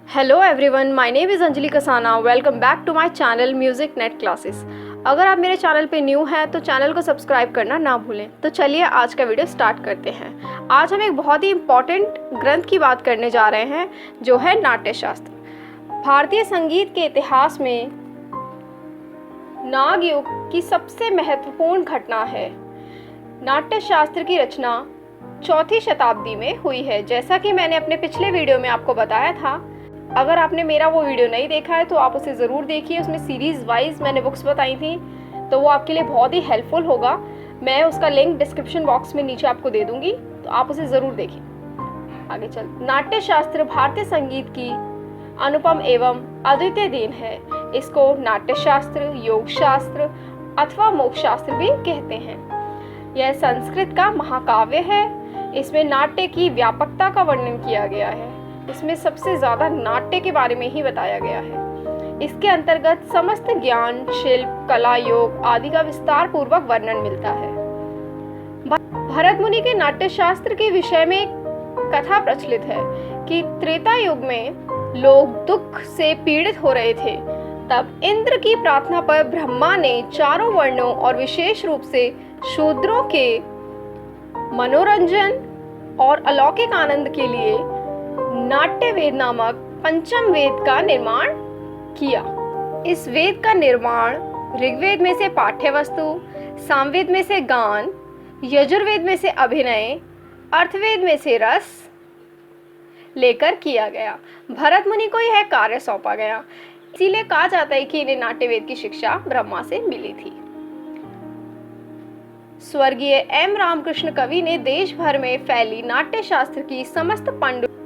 Hello everyone, my name is Anjali Kasana. Welcome back to my channel music net classes. अगर आप मेरे channel पे new हैं तो चैनल को सब्सक्राइब करना ना भूलें। तो चलिए आज का वीडियो स्टार्ट करते हैं। आज हम एक बहुत ही इम्पॉर्टेंट ग्रंथ की बात करने जा रहे हैं, जो है नाट्यशास्त्र। भारतीय संगीत के इतिहास में नाग युग की सबसे महत्वपूर्ण घटना है। नाट्यशास्त्र की रचना 4वीं शताब्दी में हुई है। जैसा कि मैंने अपने पिछले वीडियो में आपको बताया था, अगर आपने मेरा वो वीडियो नहीं देखा है तो आप उसे ज़रूर देखिए। उसमें सीरीज़ वाइज मैंने बुक्स बताई थी, तो वो आपके लिए बहुत ही हेल्पफुल होगा। मैं उसका लिंक डिस्क्रिप्शन बॉक्स में नीचे आपको दे दूँगी, तो आप उसे ज़रूर देखिए। आगे चल। नाट्यशास्त्र भारतीय संगीत की अनुपम एवं अद्वितीय देन है। इसको नाट्यशास्त्र, योग शास्त्र अथवा मोक्ष शास्त्र भी कहते हैं। यह संस्कृत का महाकाव्य है। इसमें नाट्य की व्यापकता का वर्णन किया गया है। इसमें सबसे ज़्यादा नाट्य के बारे में ही बताया गया है। इसके अंतर्गत समस्त ज्ञान, शिल्प, कला, योग आदि का विस्तार पूर्वक वर्णन मिलता है। भरत मुनि के नाट्यशास्त्र के विषय में एक कथा प्रचलित है कि त्रेता युग में लोग दुख से पीड़ित हो रहे थे। तब इंद्र की प्रार्थना पर ब्रह्मा ने चारों वर्णों और विशेष रूप से शूद्रों के मनोरंजन और अलौकिक आनंद के लिए नाट्य वेद नामक पंचम वेद का निर्माण किया। इस वेद का निर्माण ऋग्वेद में से पाठ्य वस्तु, सामवेद में से गान, यजुर्वेद में से अभिनय, अर्थवेद में से रस लेकर किया गया। भरत मुनि को यह कार्य सौंपा गया। इसीलिए कहा जाता है कि इन्हें नाट्यवेद की शिक्षा ब्रह्मा से मिली थी। स्वर्गीय एम रामकृष्ण कवि ने देश भर में फैली नाट्यशास्त्र की समस्त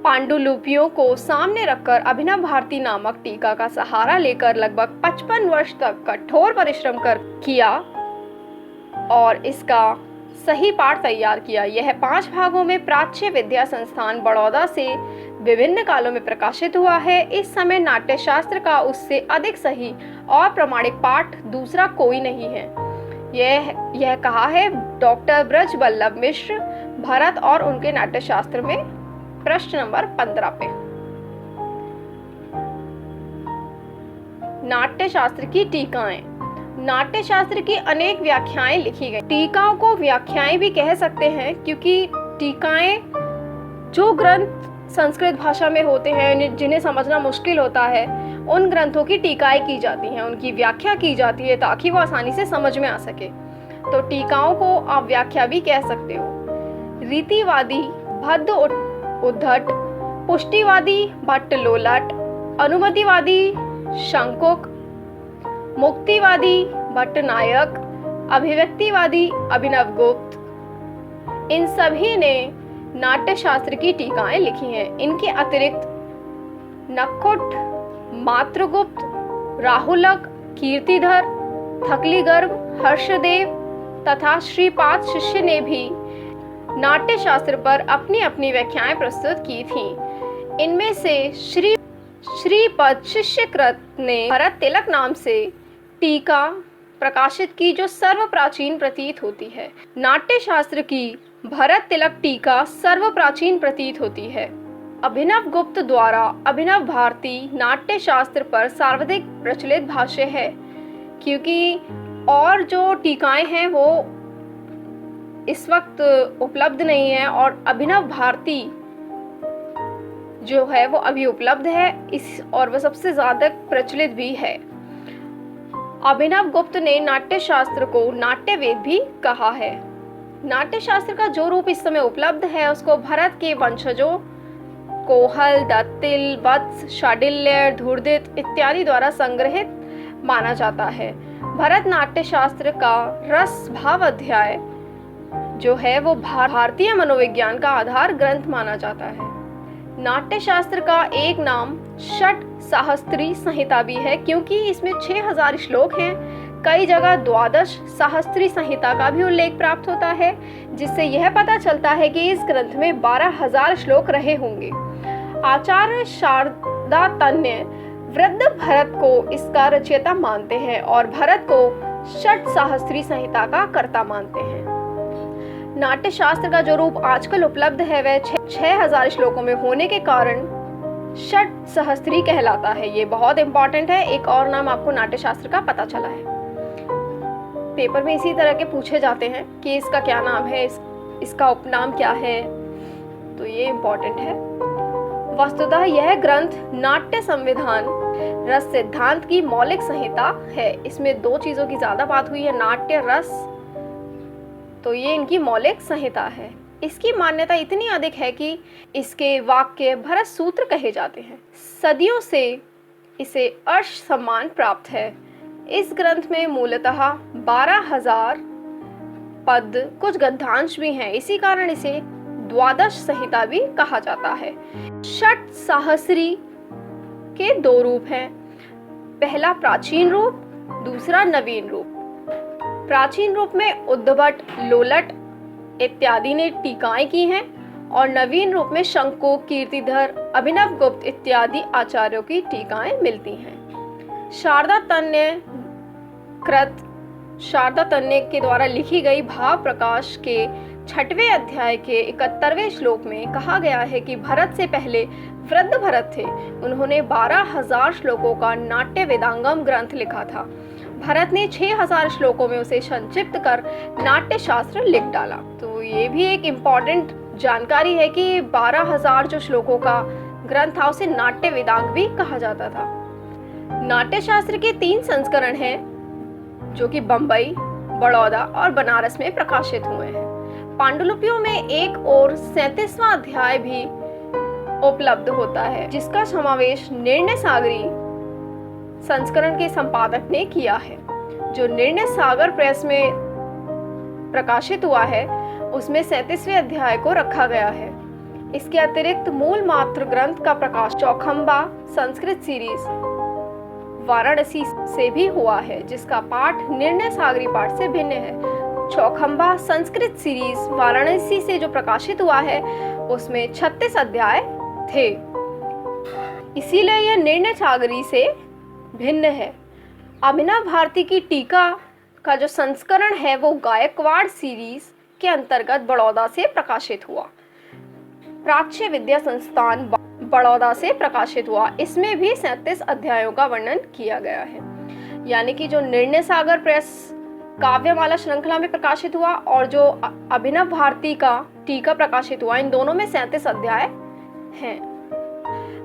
पांडुलिपियों को सामने रखकर अभिनव भारती नामक टीका का सहारा लेकर लगभग 55 वर्ष तक कठोर परिश्रम कर किया और इसका सही पाठ तैयार किया। यह 5 भागों में प्राच्य विद्या संस्थान बड़ौदा से विभिन्न कालों में प्रकाशित हुआ है। इस समय नाट्यशास्त्र का उससे अधिक सही और प्रमाणिक पाठ दूसरा कोई नहीं है। यह कहा है डॉक्टर ब्रज वल्लभ मिश्र, भरत और उनके नाट्यशास्त्र में, प्रश्न नंबर 15 पे। नाट्यशास्त्र की टीकाएं। नाट्यशास्त्र की अनेक व्याख्याएं लिखी गई। टीकाओं को व्याख्याएं भी कह सकते हैं, क्योंकि टीकाएं जो ग्रंथ संस्कृत भाषा में होते हैं, जिन्हें समझना मुश्किल होता है, उन ग्रंथों की टीकाएं की जाती हैं, उनकी व्याख्या की जाती है ताकि वो आसानी से समझ में आ सके। तो टीकाओं को आप व्याख्या भी कह सकते हो। रीतिवादी भद्द उद्धट, पुष्टिवादी भट्ट लोलट, अनुमतिवादी शंकुक, मुक्तिवादी भट्ट नायक, अभिव्यक्तिवादी अभिनव गुप्त, इन सभी ने नाट्यशास्त्र की टीकाएं लिखी हैं। इनके अतिरिक्त नक्कुट, मातृगुप्त, राहुलक, कीर्तिधर, थकलीगर्भ, हर्षदेव तथा श्रीपाद शिष्य ने भी नाट्यशास्त्र पर अपनी अपनी व्याख्याएं प्रस्तुत की थीं। इनमें से श्रीपद शिष्यकृत ने भरत तिलक नाम से टीका प्रकाशित की, जो सर्वप्राचीन प्रतीत होती है। नाट्यशास्त्र की भरत तिलक टीका सर्वप्राचीन प्रतीत होती है। अभिनव गुप्त द्वारा अभिनव भारती नाट्यशास्त्र पर सर्वाधिक प्रचलित भाष्य है, क्योंकि और जो टीकाएं हैं वो इस वक्त उपलब्ध नहीं है, और अभिनव भारती जो है वो अभी उपलब्ध है और वह सबसे ज्यादा प्रचलित भी है। अभिनव गुप्त ने नाट्यशास्त्र को नाट्यवेद भी कहा है। नाट्यशास्त्र का जो रूप इस समय उपलब्ध है उसको भरत के वंशजों कोहल, दत्तिल, वत्स, शाडिल्य, धूर्दित इत्यादि द्वारा संग्रहित माना जाता है। भरत नाट्यशास्त्र का रस भाव अध्याय जो है वो भारतीय मनोविज्ञान का आधार ग्रंथ माना जाता है। नाट्यशास्त्र का एक नाम षट सहस्त्री संहिता भी है, क्योंकि इसमें 6000 श्लोक हैं। कई जगह 12 सहस्त्री संहिता का भी उल्लेख प्राप्त होता है, जिससे यह पता चलता है कि इस ग्रंथ में 12,000 श्लोक रहे होंगे। आचार्य शारदा तन्य वृद्ध भरत को इसका रचयिता मानते हैं और भरत को षट सहस्त्री संहिता का कर्ता मानते हैं। नाट्यशास्त्र का जो रूप आजकल उपलब्ध है वह 6000 श्लोकों में होने के कारण षट सहस्त्री कहलाता है। ये बहुत इंपॉर्टेंट है। एक और नाम आपको नाट्य शास्त्र का पता चला है, पेपर में इसी तरह के पूछे जाते हैं कि इसका क्या नाम है, इसका उपनाम क्या है, तो ये इंपॉर्टेंट है। वस्तुतः यह ग्रंथ नाट्य संविधान रस सिद्धांत की मौलिक संहिता है। इसमें दो चीजों की ज्यादा बात हुई है, नाट्य रस, तो ये इनकी मौलिक संहिता है। इसकी मान्यता इतनी अधिक है कि इसके वाक्य भरत सूत्र कहे जाते हैं। सदियों से इसे अर्श सम्मान प्राप्त है। इस ग्रंथ में मूलतः 12,000 पद, कुछ गद्यांश भी हैं, इसी कारण इसे द्वादश संहिता भी कहा जाता है। षट सहस्री के दो रूप हैं, पहला प्राचीन रूप, दूसरा नवीन रूप। प्राचीन रूप में उद्भट, लोलट इत्यादि ने टीकाएं की हैं और नवीन रूप में शंकु, कीर्तिधर, अभिनव गुप्त इत्यादि आचार्यों की टीकाएं मिलती हैं। शारदा तन्य के द्वारा लिखी गई भाव प्रकाश के 6वें अध्याय के 71वें श्लोक में कहा गया है कि भरत से पहले वृद्ध भरत थे। उन्होंने 12,000 श्लोकों का नाट्य वेदांगम ग्रंथ लिखा था। भरत ने 6,000 श्लोकों में उसे संक्षिप्त कर नाट्य शास्त्र लिख डाला। तो ये भी एक इम्पॉर्टेंट जानकारी है कि 12,000 जो श्लोकों का ग्रंथ था उसे नाट्य वेदांग भी कहा जाता था। नाट्य शास्त्र के 3 संस्करण हैं जो कि बंबई, बड़ौदा और बनारस में प्रकाशित हुए हैं। पांडुलिपियों में एक और 37वां अध्याय भी उपलब्ध होता है, जिसका समावेश निर्णय सागरी संस्करण के संपादक ने किया है। जो निर्णय सागर प्रेस में प्रकाशित हुआ है उसमें 37वें अध्याय को रखा गया है। इसके अतिरिक्त मूल मात्र ग्रंथ का प्रकाश चौखंबा संस्कृत सीरीज वाराणसी से भी हुआ है, जिसका पाठ निर्णय सागरी पाठ से भिन्न है। चौखंबा संस्कृत सीरीज वाराणसी से जो प्रकाशित हुआ है उसमें 36 अध्याय थे, इसीलिए यह निर्णय सागरी से भिन्न है। अभिनव भारती की टीका का जो संस्करण है वो गायकवाड़ सीरीज के अंतर्गत बड़ौदा से प्रकाशित हुआ। प्राच्य विद्या संस्थान बड़ौदा से प्रकाशित हुआ। इसमें भी 37 अध्यायों का वर्णन किया गया है। यानी कि जो निर्णय सागर प्रेस काव्यमाला श्रृंखला में प्रकाशित हुआ और जो अभिनव भारती का टीका प्रकाशित हुआ, इन दोनों में 37 अध्याय हैं।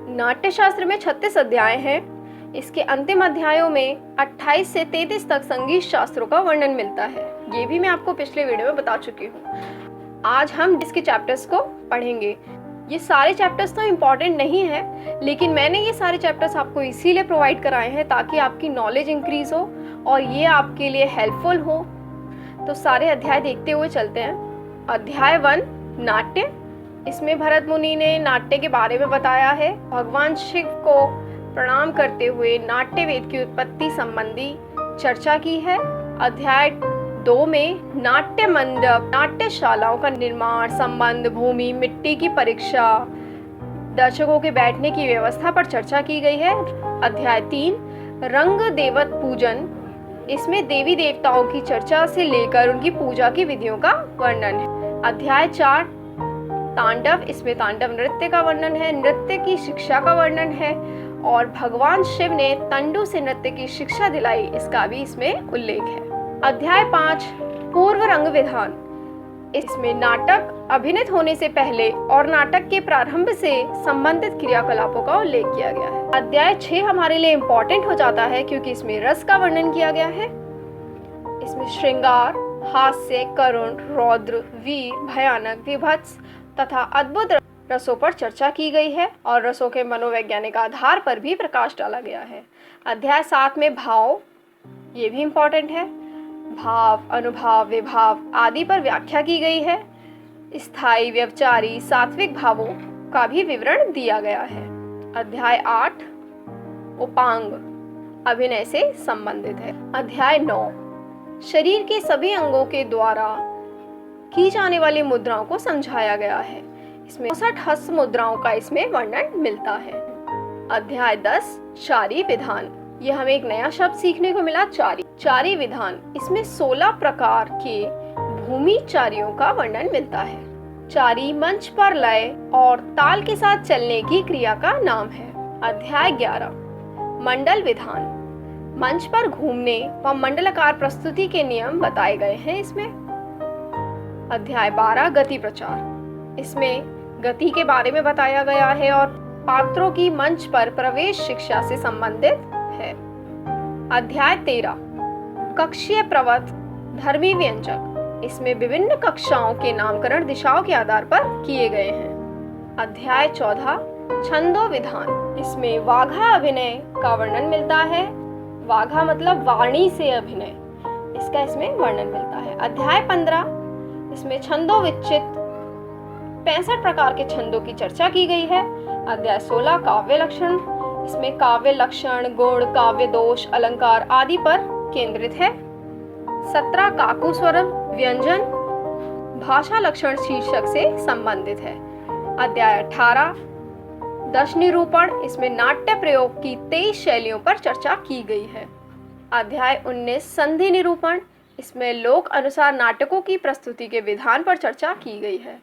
नाट्य शास्त्र में 36 अध्याय हैं। इसके अंतिम अध्यायों में 28 से 33 तक संगीत शास्त्रों का वर्णन मिलता है। ये भी मैं आपको पिछले वीडियो में बता चुकी हूँ। आज हम इसके चैप्टर्स को पढ़ेंगे। ये सारे चैप्टर्स तो इम्पॉर्टेंट नहीं है, लेकिन मैंने ये सारे चैप्टर्स आपको इसीलिए प्रोवाइड कराए हैं ताकि आपकी नॉलेज इंक्रीज हो और ये आपके लिए हेल्पफुल हो। तो सारे अध्याय देखते हुए चलते हैं। अध्याय 1 नाट्य। इसमें भरत मुनि ने नाट्य के बारे में बताया है। भगवान शिव को प्रणाम करते हुए नाट्य वेद की उत्पत्ति संबंधी चर्चा की है। अध्याय 2 में नाट्य मंडप, नाट्यशालाओं का निर्माण, संबंध, भूमि, मिट्टी की परीक्षा, दर्शकों के बैठने की व्यवस्था पर चर्चा की गई है। अध्याय 3 रंग देवत पूजन। इसमें देवी देवताओं की चर्चा से लेकर उनकी पूजा की विधियों का वर्णन है। अध्याय 4 तांडव। इसमें तांडव नृत्य का वर्णन है, नृत्य की शिक्षा का वर्णन है और भगवान शिव ने तंडु से नृत्य की शिक्षा दिलाई, इसका भी इसमें उल्लेख है। अध्याय 5 पूर्व रंग विधान। इसमें नाटक अभिनीत होने से पहले और नाटक के प्रारंभ से संबंधित क्रियाकलापों का उल्लेख किया गया है। अध्याय 6 हमारे लिए इम्पोर्टेंट हो जाता है क्योंकि इसमें रस का वर्णन किया गया है। इसमें श्रृंगार, हास्य, करुण, रौद्र, वीर, भयानक, विभत्स तथा अद्भुत रसों पर चर्चा की गई है और रसों के मनोवैज्ञानिक आधार पर भी प्रकाश डाला गया है। अध्याय 7 में भाव, ये भी इम्पोर्टेंट है। भाव, अनुभाव, विभाव आदि पर व्याख्या की गई है। स्थायी, व्यवचारी, सात्विक भावों का भी विवरण दिया गया है। अध्याय 8 उपांग, अभिनय से संबंधित है। अध्याय 9 शरीर के सभी अंगों के द्वारा की जाने वाली मुद्राओं को समझाया गया है। इसमें 64 हस्त मुद्राओं का इसमें वर्णन मिलता है। अध्याय 10 चारी विधान। यह हमें एक नया शब्द सीखने को मिला, चारी विधान। इसमें 16 प्रकार के भूमि चारियों का वर्णन मिलता है। चारी मंच पर लय और ताल के साथ चलने की क्रिया का नाम है। अध्याय 11 मंडल विधान। मंच पर घूमने व मंडलाकार प्रस्तुति के नियम बताए गए हैं इसमें। अध्याय 12 गति प्रचार। इसमें गति के बारे में बताया गया है और पात्रों की मंच पर प्रवेश शिक्षा से संबंधित है। अध्याय 13 कक्षीय प्रवत धर्मी व्यंजक। इसमें विभिन्न कक्षाओं के नामकरण दिशाओं के आधार पर किए गए हैं। अध्याय 14 छंदो विधान। इसमें वाघा अभिनय का वर्णन मिलता है। वाघा मतलब वाणी से अभिनय, इसका इसमें वर्णन मिलता है। अध्याय 15 इसमें छंदो विचित 65 प्रकार के छंदों की चर्चा की गई है। अध्याय 16 काव्य लक्षण। इसमें काव्य लक्षण, गुण, काव्य दोष, अलंकार आदि पर केंद्रित है। 17 काकू स्वर व्यंजन भाषा लक्षण शीर्षक से संबंधित है। अध्याय 18 दश निरूपण। इसमें नाट्य प्रयोग की 23 शैलियों पर चर्चा की गई है। अध्याय 19 संधि निरूपण। इसमें लोक अनुसार नाटकों की प्रस्तुति के विधान पर चर्चा की गई है।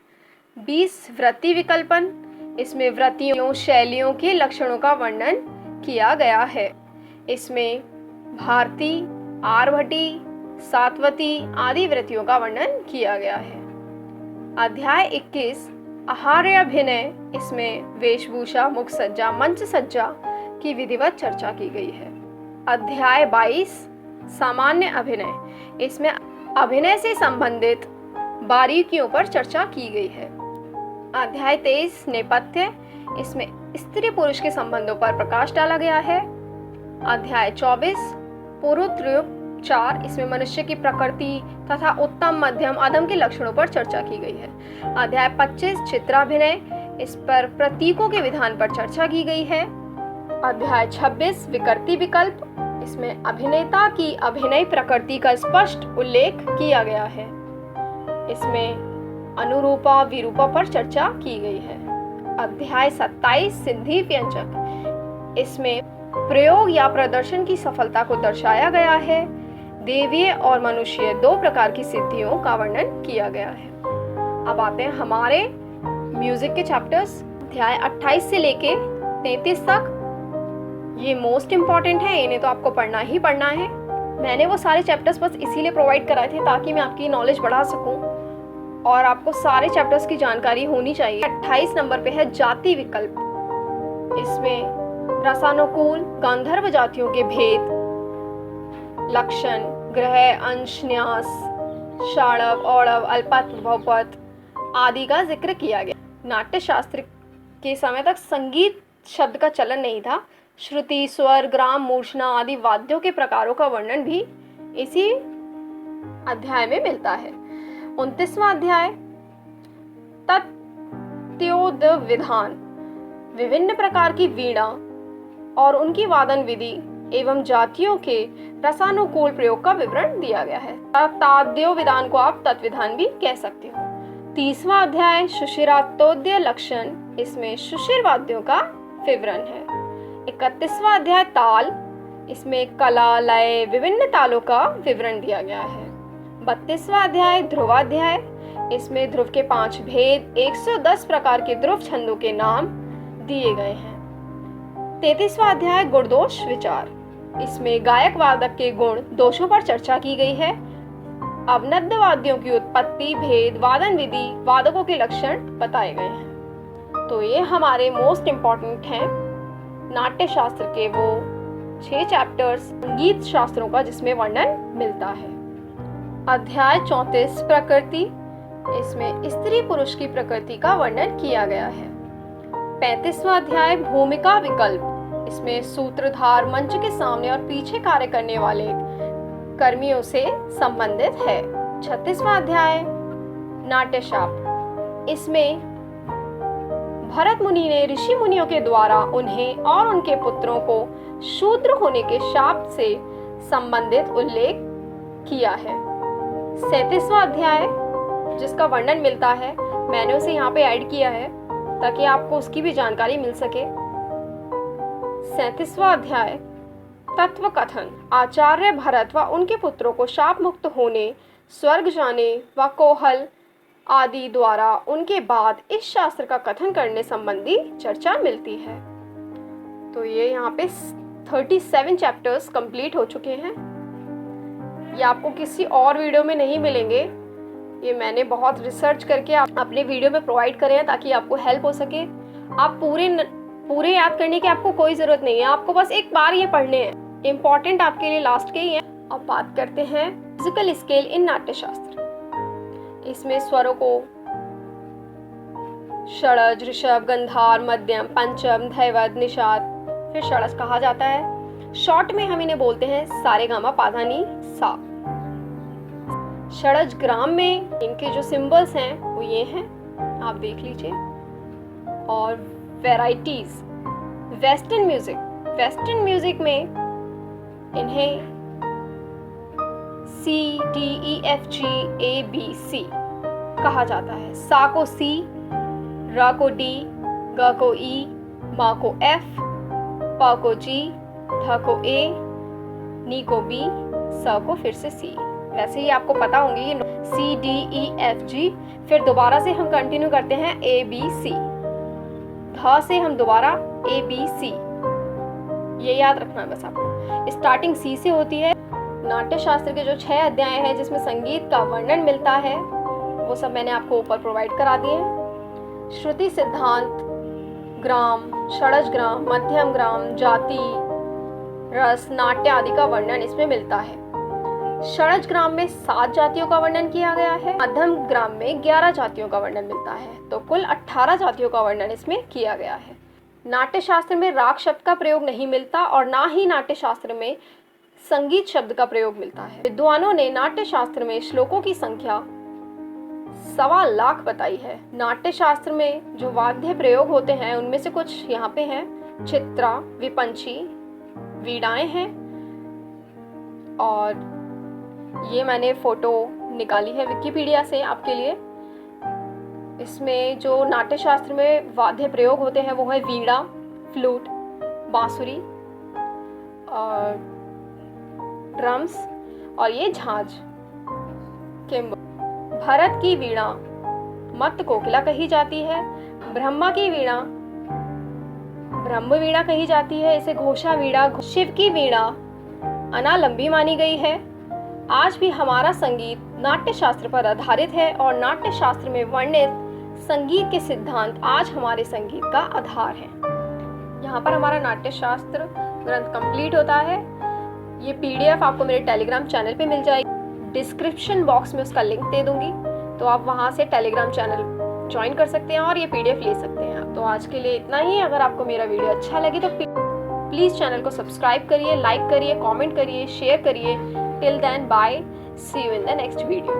20 वृत्ति विकल्पन। इसमें वृत्तियों शैलियों के लक्षणों का वर्णन किया गया है। इसमें भारती, आर्भटी, सातवती आदि वृत्तियों का वर्णन किया गया है। अध्याय 21 आहार्य अभिनय। इसमें वेशभूषा, मुख सज्जा, मंच सज्जा की विधिवत चर्चा की गई है। अध्याय 22 सामान्य अभिनय। इसमें अभिनय से संबंधित बारीकियों पर चर्चा की गई है। अध्याय 23 नेपथ्य। इसमें स्त्री पुरुष के संबंधों पर प्रकाश डाला गया है। अध्याय 24 पुरुत्रुपचार। इसमें मनुष्य की प्रकृति तथा उत्तम, मध्यम, अधम के लक्षणों पर चर्चा की गई है। अध्याय 25 चित्राभिनय। इस पर प्रतीकों के विधान पर चर्चा की गई है। अध्याय 26 विकृति विकल्प। इसमें अभिनेता की अभिनय प्रकृति का स्पष्ट उल्लेख किया गया है। इसमें अनुरूपा विरूपा पर चर्चा की गई है। अध्याय 27 सिद्धि व्यंजक। इसमें प्रयोग या प्रदर्शन की सफलता को दर्शाया गया है। देवीय और मनुष्य 2 प्रकार की सिद्धियों का वर्णन किया गया है। अब आते हैं हमारे म्यूजिक के चैप्टर्स। अध्याय 28 से लेके 33 तक ये मोस्ट इम्पॉर्टेंट है, इन्हें तो आपको पढ़ना ही पढ़ना है। मैंने वो सारे चैप्टर्स बस इसीलिए प्रोवाइड कराए थे ताकि मैं आपकी नॉलेज बढ़ा सकूं और आपको सारे चैप्टर्स की जानकारी होनी चाहिए। 28 नंबर पे है जाति विकल्प। इसमें रसानुकूल गांधर्व जातियों के भेद, लक्षण, ग्रह, अंश, न्यास, षाड़व, औड़व, अल्पत, बहुपत आदि का जिक्र किया गया। नाट्य शास्त्र के समय तक संगीत शब्द का चलन नहीं था। श्रुति, स्वर, ग्राम, मूर्छना आदि वाद्यों के प्रकारों का वर्णन भी इसी अध्याय में मिलता है। 29वां अध्याय तत्त्योद विधान। विभिन्न प्रकार की वीणा और उनकी वादन विधि एवं जातियों के रसानुकूल प्रयोग का विवरण दिया गया है। ताद्यो विधान को आप तत्विधान भी कह सकते हो। 30वां अध्याय शुशिरातोद्य लक्षण। इसमें शुशिर वाद्यों का विवरण है। 31वां अध्याय ताल। इसमें कला, लय, विभिन्न तालों का विवरण दिया गया है। 32वां अध्याय ध्रुवाध्याय। इसमें ध्रुव के 5 भेद, 110 प्रकार के ध्रुव छंदों के नाम दिए गए हैं। 33वां अध्याय गुणदोष विचार। इसमें गायक वादक के गुण दोषों पर चर्चा की गई है। अवनद्ध वाद्यों की उत्पत्ति, भेद, वादन विधि, वादकों के लक्षण बताए गए हैं। तो ये हमारे मोस्ट इम्पॉर्टेंट हैं नाट्य शास्त्र के वो 6 चैप्टर्स संगीत शास्त्रों का जिसमें वर्णन मिलता है। अध्याय 34 प्रकृति। इसमें स्त्री पुरुष की प्रकृति का वर्णन किया गया है। 35वां अध्याय भूमिका विकल्प। इसमें सूत्रधार मंच के सामने और पीछे कार्य करने वाले कर्मियों से संबंधित है। 36वां अध्याय नाट्यशाप। इसमें भरत मुनि ने ऋषि मुनियों के द्वारा उन्हें और उनके पुत्रों को शूद्र होने के शाप से संबंधित उल्लेख किया है। 37वां अध्याय जिसका वर्णन मिलता है, मैंने उसे यहाँ पे ऐड किया है ताकि आपको उसकी भी जानकारी मिल सके। 37वां अध्याय तत्व कथन। आचार्य भरत व उनके पुत्रों को शाप मुक्त होने, स्वर्ग जाने व कोहल आदि द्वारा उनके बाद इस शास्त्र का कथन करने संबंधी चर्चा मिलती है। तो ये यहाँ पे 37 चैप्टर्स कंप्लीट हो चुके हैं। ये आपको किसी और वीडियो में नहीं मिलेंगे, ये मैंने बहुत रिसर्च करके अपने वीडियो में प्रोवाइड करे हैं ताकि आपको हेल्प हो सके। आप पूरे याद करने की आपको कोई ज़रूरत नहीं है, आपको बस एक बार ये पढ़ने हैं। इम्पॉर्टेंट आपके लिए लास्ट के ही हैं। अब बात करते हैं म्यूजिकल स्केल इन नाट्य शास्त्र। इसमें स्वरों को षडज, ऋषभ, गंधार, मध्यम, पंचम, धैवत, निषाद, फिर षडज कहा जाता है। शॉर्ट में हम इन्हें बोलते हैं सारेगामा पाधा नी सा। षडज ग्राम में इनके जो सिंबल्स हैं वो ये हैं, आप देख लीजिए। और वैराइटीज, वेस्टर्न म्यूजिक में इन्हें C, D, E, F, G, A, B, C कहा जाता है। सा को C, रा को D, ग को E, मा को F, पा को G, ध को A, नी को B, सा को फिर से C। वैसे ही आपको पता होंगे ये C, D, E, F, G। फिर दोबारा से हम कंटिन्यू करते हैं A, B, C। ध से हम दोबारा A, B, C। ये याद रखना है बस आपको। स्टार्टिंग C से होती है। नाट्य शास्त्र के जो 6 अध्याय हैं जिसमें संगीत का वर्णन मिलता है वो सब मैंने आपको ऊपर प्रोवाइड करा दिए हैं। श्रुति, सिद्धांत, ग्राम, षडज ग्राम, मध्यम ग्राम, जाति, रस, नाट्य आदि का वर्णन इसमें मिलता है। षडज ग्राम में 7 जातियों का वर्णन किया गया है। मध्यम ग्राम में 11 जातियों का वर्णन मिलता है। तो कुल 18 जातियों का वर्णन इसमें किया गया है। नाट्य शास्त्र में राग शब्द का प्रयोग नहीं मिलता और ना ही नाट्य शास्त्र में संगीत शब्द का प्रयोग मिलता है। विद्वानों ने नाट्य शास्त्र में श्लोकों की संख्या 1.25 लाख बताई है। नाट्य शास्त्र में जो वाद्य प्रयोग होते हैं उनमें से कुछ यहाँ पे हैं। चित्रा, विपंची, वीणाएं हैं। और ये मैंने फोटो निकाली है विकिपीडिया से आपके लिए। इसमें जो नाट्य शास्त्र में वाद्य प्रयोग होते हैं वो है वीणा, फ्लूट, बांसुरी और ड्रम्स और ये झांझ, किंब। भरत की वीणा मत्त कोकिला कही जाती है। ब्रह्मा की वीणा ब्रह्म वीणा कही जाती है। इसे घोषा वीणा, शिव की वीणा अनालंबी मानी गई है। आज भी हमारा संगीत नाट्य शास्त्र पर आधारित है और नाट्य शास्त्र में वर्णित संगीत के सिद्धांत आज हमारे संगीत का आधार है। यहाँ पर हमारा नाट्य शास्त्र ग्रंथ कंप्लीट होता है। ये PDF आपको मेरे टेलीग्राम चैनल पे मिल जाएगी। डिस्क्रिप्शन बॉक्स में उसका लिंक दे दूंगी, तो आप वहाँ से टेलीग्राम चैनल ज्वाइन कर सकते हैं और ये PDF ले सकते हैं। तो आज के लिए इतना ही। अगर आपको मेरा वीडियो अच्छा लगे तो प्लीज़ चैनल को सब्सक्राइब करिए, लाइक करिए, कमेंट करिए, शेयर करिए। Till then bye, see you in the next video.